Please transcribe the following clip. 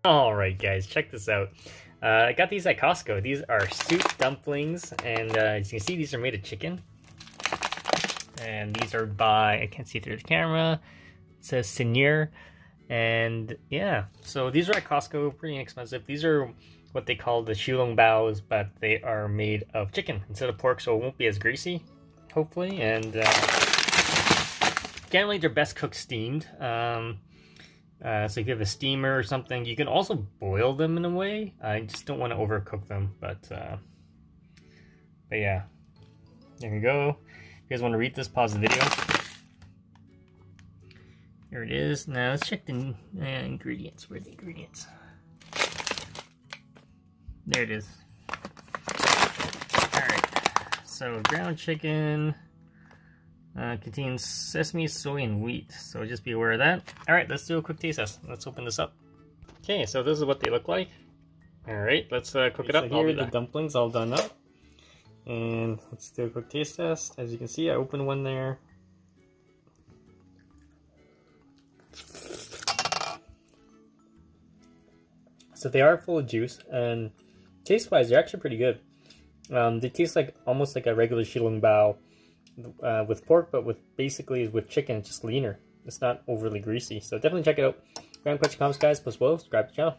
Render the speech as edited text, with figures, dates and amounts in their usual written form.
Alright guys, check this out. I got these at Costco. These are soup dumplings, and as you can see, these are made of chicken. And these are by, I can't see through the camera, it says Synear. And yeah, so these are at Costco, pretty inexpensive. These are what they call the Xiaolongbaos, but they are made of chicken instead of pork, so it won't be as greasy, hopefully. And generally they're best cooked steamed. So if you have a steamer or something, you can also boil them in a way. I just don't want to overcook them, but yeah, there you go. If you guys want to read this, pause the video. Here it is. Now let's check the ingredients. Where are the ingredients? There it is. Alright, so ground chicken contains sesame, soy, and wheat, so just be aware of that. Alright, let's do a quick taste test. Let's open this up. Okay, so this is what they look like. Alright, let's cook it up. So here are the dumplings all done up. And let's do a quick taste test. As you can see, I opened one there. So they are full of juice, and taste-wise, they're actually pretty good. They taste like almost like a regular Xiaolongbao with pork, but with chicken. It's just leaner. It's not overly greasy. So definitely check it out. Comment, question, comments, guys. Post below. Subscribe to the channel.